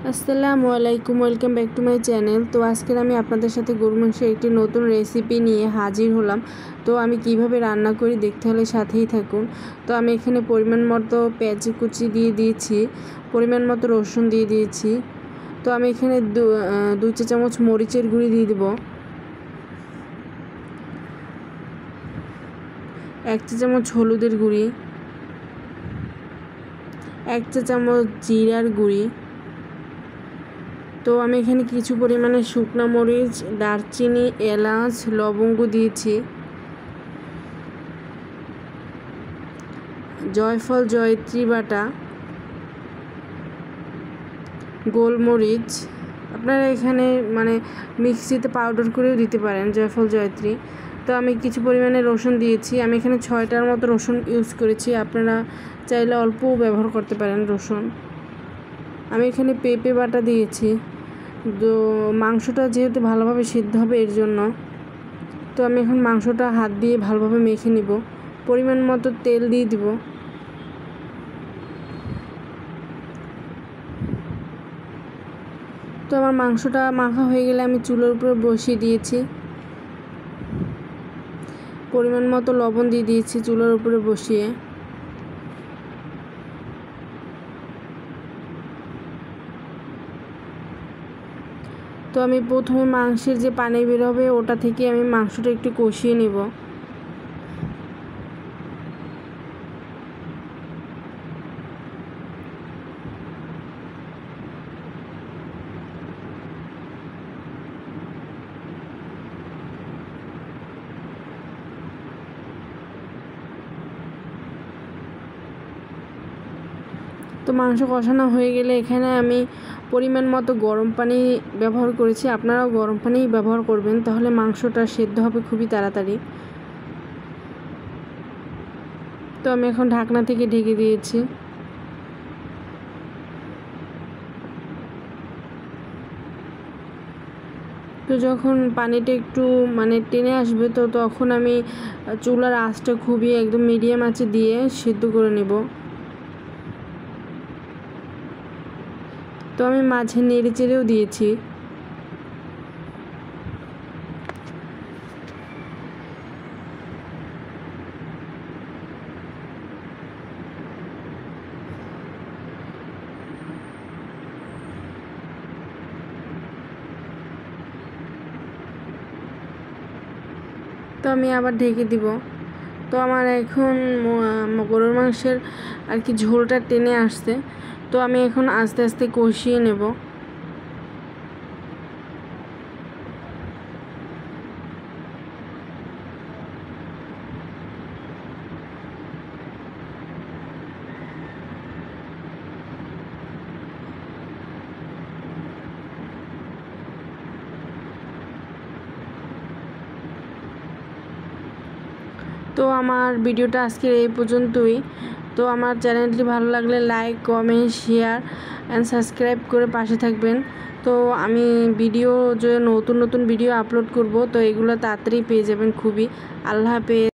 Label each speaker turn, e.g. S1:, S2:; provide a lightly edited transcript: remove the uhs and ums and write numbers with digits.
S1: আসসালামু আলাইকুম, welcome back to my channel. তো আজকের আমি আপনাদের সাথে গরু মাংসের একটি নতুন রেসিপি নিয়ে হাজির হলাম। তো আমি কিভাবে রান্না করি দেখতে হলে সাথেই থাকুন। তো আমি এখানে পরিমাণ মতো পেঁয়াজ কুচি দিয়ে দিয়েছি, পরিমাণ মতো রসুন দিয়ে দিয়েছি। তো আমি এখানে 2 চা চামচ মরিচের গুঁড়ি দিয়ে দেব, 1 চা চামচ হলুদের গুঁড়ি, 1 চা চামচ জিরার গুঁড়ি। তো আমি এখানে কিছু পরিমাণে শুকনো মরিচ, দারচিনি, এলাচ, লবঙ্গ দিয়েছি, জয়ফল জয়ত্রী বাটা, গোলমরিচ। আপনারা এখানে মিক্সিতে পাউডার করেও দিতে পারেন জয়ফল জয়ত্রী। তো আমি কিছু পরিমাণে রসুন দিয়েছি, আমি এখানে 6টার মতো রসুন ইউজ করেছি, আপনারা চাইলে অল্পও ব্যবহার করতে পারেন রসুন। আমি এখানে পেঁপে বাটা দিয়েছি, তো মাংসটা যেহেতু ভালোভাবে সিদ্ধ হবে এর জন্য। তো আমি এখন মাংসটা হাত দিয়ে ভালোভাবে মেখে নিব, পরিমাণ মতো তেল দিয়ে দিব। তো আমার মাংসটা মাখা হয়ে গেলে আমি চুলার উপরে বসিয়ে দিয়েছি, পরিমাণ মতো লবণ দিয়ে দিয়েছি চুলার উপরে বসিয়ে। তো আমি প্রথমে মাংসের যে পানি বের হবে ওটা থেকে আমি মাংসটা একটু কষিয়ে নেব। তো মাংস কষানো হয়ে গেলে এখানে আমি পরিমাণ মতো গরম পানি ব্যবহার করেছি, আপনারাও গরম পানি ব্যবহার করবেন, তাহলে মাংসটা সেদ্ধ হবে খুবই তাড়াতাড়ি। তো আমি এখন ঢাকনা থেকে ঢেকে দিয়েছি। তো যখন পানিটা একটু টেনে আসবে তো তখন আমি চুলার আঁচটা খুবই একদম মিডিয়াম আঁচে দিয়ে সিদ্ধ করে নেব। তো আমি মাঝে নেড়ে চেড়েও দিয়েছি। তো আমি আবার ঢেকে দিব। তো আমার এখন গরুর মাংসের ঝোলটা টেনে আসছে, তো আমি এখন আস্তে আস্তে কষিয়ে নেব। তো আমার ভিডিওটা আজকের এই পর্যন্তই। তো আমার চ্যানেলটি ভালো লাগলে like, comment, share and subscribe করে পাশে থাকবেন। তো আমি যে নতুন নতুন ভিডিও আপলোড করব, তো এগুলো তাড়াতাড়ি পেয়ে যাবেন খুবই। আল্লাহ হাফেজ।